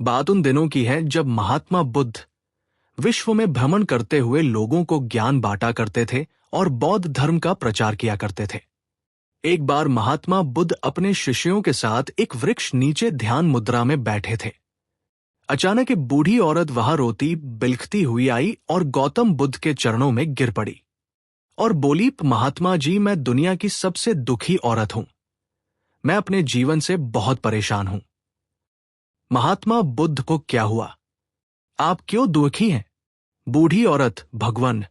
बात उन दिनों की है जब महात्मा बुद्ध विश्व में भ्रमण करते हुए लोगों को ज्ञान बांटा करते थे और बौद्ध धर्म का प्रचार किया करते थे। एक बार महात्मा बुद्ध अपने शिष्यों के साथ एक वृक्ष नीचे ध्यान मुद्रा में बैठे थे। अचानक एक बूढ़ी औरत वहां रोती बिलखती हुई आई और गौतम बुद्ध के चरणों में गिर पड़ी और बोली, महात्मा जी, मैं दुनिया की सबसे दुखी औरत हूं। मैं अपने जीवन से बहुत परेशान हूं। महात्मा बुद्ध को क्या हुआ? आप क्यों दुखी हैं? बूढ़ी औरत, भगवान,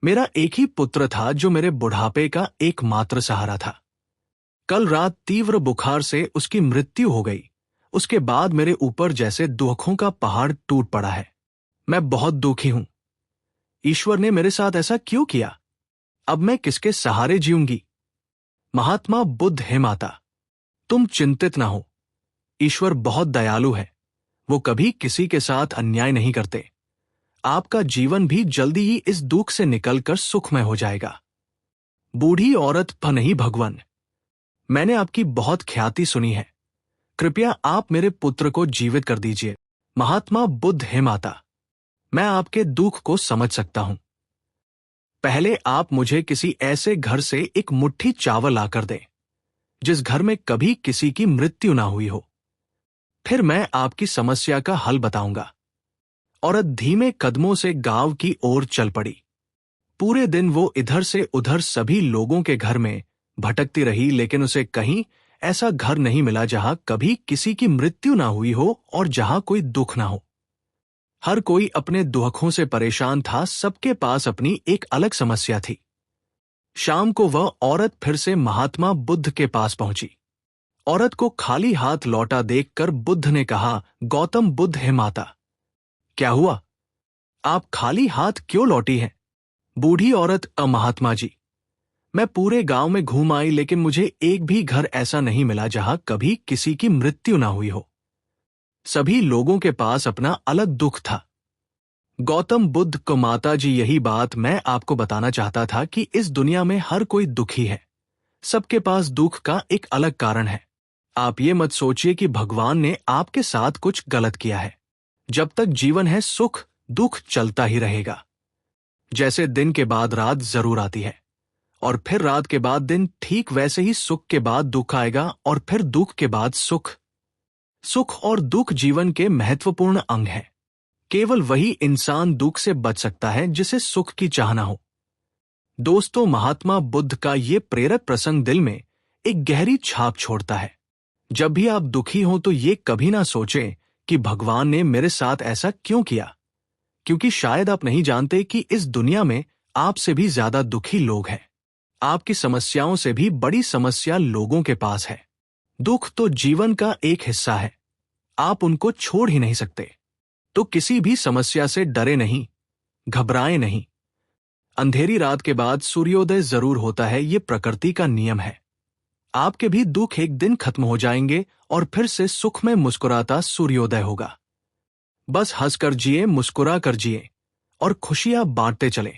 मेरा एक ही पुत्र था जो मेरे बुढ़ापे का एकमात्र सहारा था। कल रात तीव्र बुखार से उसकी मृत्यु हो गई। उसके बाद मेरे ऊपर जैसे दुखों का पहाड़ टूट पड़ा है। मैं बहुत दुखी हूं। ईश्वर ने मेरे साथ ऐसा क्यों किया? अब मैं किसके सहारे जीऊंगी? महात्मा बुद्ध, हे माता, तुम चिंतित ना हो। ईश्वर बहुत दयालु है। वो कभी किसी के साथ अन्याय नहीं करते। आपका जीवन भी जल्दी ही इस दुख से निकलकर सुखमय हो जाएगा। बूढ़ी औरत, नहीं भगवान, मैंने आपकी बहुत ख्याति सुनी है। कृपया आप मेरे पुत्र को जीवित कर दीजिए। महात्मा बुद्ध, हे माता, मैं आपके दुख को समझ सकता हूं। पहले आप मुझे किसी ऐसे घर से एक मुट्ठी चावल आकर दें जिस घर में कभी किसी की मृत्यु ना हुई हो। फिर मैं आपकी समस्या का हल बताऊंगा। औरत धीमे कदमों से गांव की ओर चल पड़ी। पूरे दिन वो इधर से उधर सभी लोगों के घर में भटकती रही, लेकिन उसे कहीं ऐसा घर नहीं मिला जहां कभी किसी की मृत्यु ना हुई हो और जहां कोई दुख ना हो। हर कोई अपने दुखों से परेशान था। सबके पास अपनी एक अलग समस्या थी। शाम को वह औरत फिर से महात्मा बुद्ध के पास पहुंची। औरत को खाली हाथ लौटा देखकर बुद्ध ने कहा, गौतम बुद्ध, हे माता, क्या हुआ? आप खाली हाथ क्यों लौटी हैं? बूढ़ी औरत, महात्मा जी, मैं पूरे गांव में घूम आई, लेकिन मुझे एक भी घर ऐसा नहीं मिला जहां कभी किसी की मृत्यु ना हुई हो। सभी लोगों के पास अपना अलग दुख था। गौतम बुद्ध को, माता जी, यही बात मैं आपको बताना चाहता था कि इस दुनिया में हर कोई दुखी है। सबके पास दुख का एक अलग कारण है। आप ये मत सोचिए कि भगवान ने आपके साथ कुछ गलत किया है। जब तक जीवन है सुख दुख चलता ही रहेगा। जैसे दिन के बाद रात जरूर आती है और फिर रात के बाद दिन, ठीक वैसे ही सुख के बाद दुख आएगा और फिर दुख के बाद सुख। सुख और दुख जीवन के महत्वपूर्ण अंग हैं। केवल वही इंसान दुख से बच सकता है जिसे सुख की चाहना हो। दोस्तों, महात्मा बुद्ध का ये प्रेरक प्रसंग दिल में एक गहरी छाप छोड़ता है। जब भी आप दुखी हों तो ये कभी ना सोचें कि भगवान ने मेरे साथ ऐसा क्यों किया, क्योंकि शायद आप नहीं जानते कि इस दुनिया में आपसे भी ज्यादा दुखी लोग हैं। आपकी समस्याओं से भी बड़ी समस्या लोगों के पास है। दुख तो जीवन का एक हिस्सा है। आप उनको छोड़ ही नहीं सकते। तो किसी भी समस्या से डरे नहीं, घबराएं नहीं। अंधेरी रात के बाद सूर्योदय जरूर होता है, ये प्रकृति का नियम है। आपके भी दुख एक दिन खत्म हो जाएंगे और फिर से सुख में मुस्कुराता सूर्योदय होगा। बस हंसकर जिए, मुस्कुरा कर जिए और खुशियां बांटते चलें।